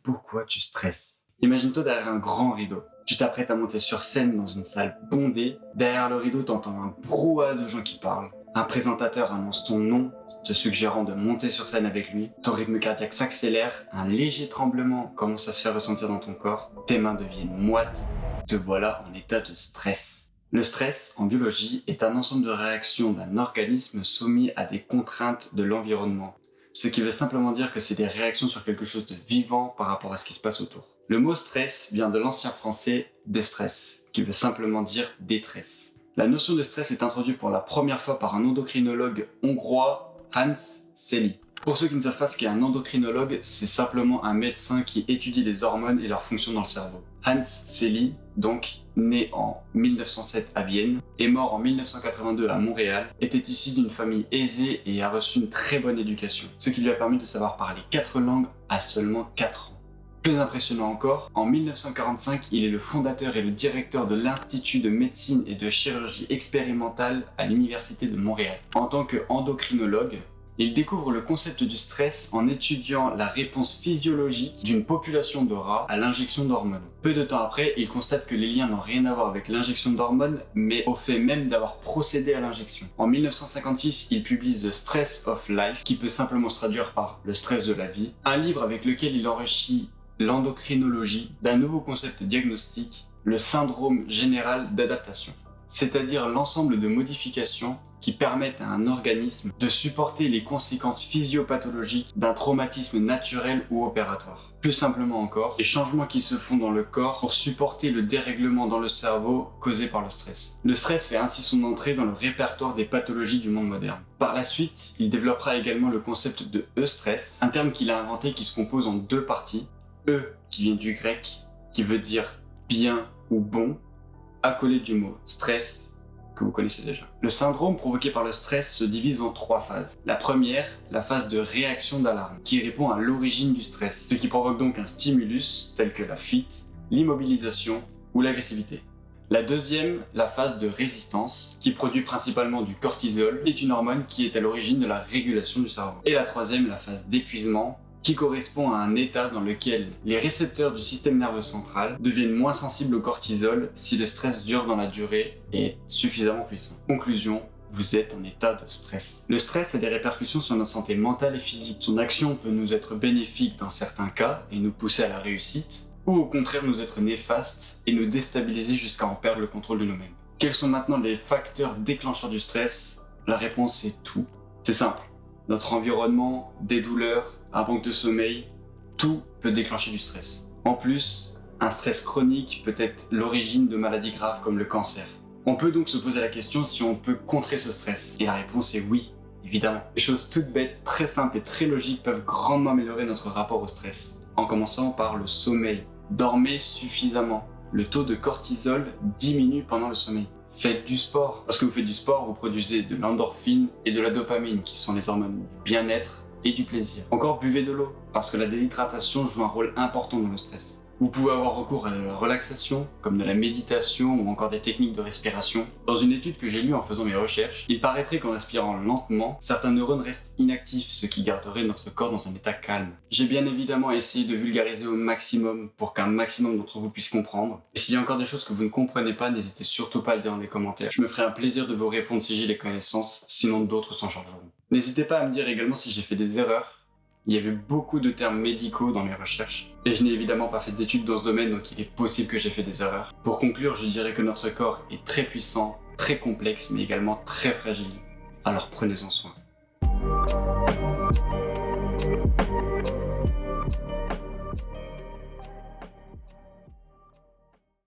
pourquoi tu stresses. Imagine-toi derrière un grand rideau. Tu t'apprêtes à monter sur scène dans une salle bondée. Derrière le rideau, t'entends un brouhaha de gens qui parlent. Un présentateur annonce ton nom, te suggérant de monter sur scène avec lui. Ton rythme cardiaque s'accélère, un léger tremblement commence à se faire ressentir dans ton corps. Tes mains deviennent moites. Te voilà en état de stress. Le stress, en biologie, est un ensemble de réactions d'un organisme soumis à des contraintes de l'environnement. Ce qui veut simplement dire que c'est des réactions sur quelque chose de vivant par rapport à ce qui se passe autour. Le mot stress vient de l'ancien français déstress, qui veut simplement dire détresse. La notion de stress est introduite pour la première fois par un endocrinologue hongrois, Hans Selye. Pour ceux qui ne savent pas ce qu'est un endocrinologue, c'est simplement un médecin qui étudie les hormones et leurs fonctions dans le cerveau. Hans Selye, donc né en 1907 à Vienne et mort en 1982 à Montréal, était issu d'une famille aisée et a reçu une très bonne éducation, ce qui lui a permis de savoir parler 4 langues à seulement 4 ans. Plus impressionnant encore, en 1945, il est le fondateur et le directeur de l'Institut de médecine et de chirurgie expérimentale à l'Université de Montréal. En tant qu'endocrinologue, il découvre le concept du stress en étudiant la réponse physiologique d'une population de rats à l'injection d'hormones. Peu de temps après, il constate que les liens n'ont rien à voir avec l'injection d'hormones, mais au fait même d'avoir procédé à l'injection. En 1956, il publie The Stress of Life, qui peut simplement se traduire par le stress de la vie, un livre avec lequel il enrichit l'endocrinologie d'un nouveau concept diagnostique, le syndrome général d'adaptation, c'est-à-dire l'ensemble de modifications qui permettent à un organisme de supporter les conséquences physiopathologiques d'un traumatisme naturel ou opératoire. Plus simplement encore, les changements qui se font dans le corps pour supporter le dérèglement dans le cerveau causé par le stress. Le stress fait ainsi son entrée dans le répertoire des pathologies du monde moderne. Par la suite, il développera également le concept de eustress, un terme qu'il a inventé qui se compose en 2 parties. E qui vient du grec, qui veut dire bien ou bon, accolé du mot stress, que vous connaissez déjà. Le syndrome provoqué par le stress se divise en 3 phases. La première, la phase de réaction d'alarme, qui répond à l'origine du stress, ce qui provoque donc un stimulus tel que la fuite, l'immobilisation ou l'agressivité. La deuxième, la phase de résistance, qui produit principalement du cortisol, est une hormone qui est à l'origine de la régulation du cerveau. Et la troisième, la phase d'épuisement, qui correspond à un état dans lequel les récepteurs du système nerveux central deviennent moins sensibles au cortisol si le stress dure dans la durée et est suffisamment puissant. Conclusion, vous êtes en état de stress. Le stress a des répercussions sur notre santé mentale et physique. Son action peut nous être bénéfique dans certains cas et nous pousser à la réussite, ou au contraire nous être néfaste et nous déstabiliser jusqu'à en perdre le contrôle de nous-mêmes. Quels sont maintenant les facteurs déclencheurs du stress? La réponse est tout. C'est simple. Notre environnement, des douleurs, un manque de sommeil, tout peut déclencher du stress. En plus, un stress chronique peut être l'origine de maladies graves comme le cancer. On peut donc se poser la question si on peut contrer ce stress. Et la réponse est oui, évidemment. Des choses toutes bêtes, très simples et très logiques peuvent grandement améliorer notre rapport au stress. En commençant par le sommeil. Dormez suffisamment. Le taux de cortisol diminue pendant le sommeil. Faites du sport. Parce que vous faites du sport, vous produisez de l'endorphine et de la dopamine, qui sont les hormones du bien-être et du plaisir. Encore, buvez de l'eau, parce que la déshydratation joue un rôle important dans le stress. Vous pouvez avoir recours à de la relaxation, comme de la méditation ou encore des techniques de respiration. Dans une étude que j'ai lue en faisant mes recherches, il paraîtrait qu'en respirant lentement, certains neurones restent inactifs, ce qui garderait notre corps dans un état calme. J'ai bien évidemment essayé de vulgariser au maximum pour qu'un maximum d'entre vous puisse comprendre. Et s'il y a encore des choses que vous ne comprenez pas, n'hésitez surtout pas à le dire dans les commentaires. Je me ferai un plaisir de vous répondre si j'ai les connaissances, sinon d'autres s'en chargeront. N'hésitez pas à me dire également si j'ai fait des erreurs. Il y avait beaucoup de termes médicaux dans mes recherches. Et je n'ai évidemment pas fait d'études dans ce domaine, donc il est possible que j'ai fait des erreurs. Pour conclure, je dirais que notre corps est très puissant, très complexe, mais également très fragile. Alors prenez-en soin.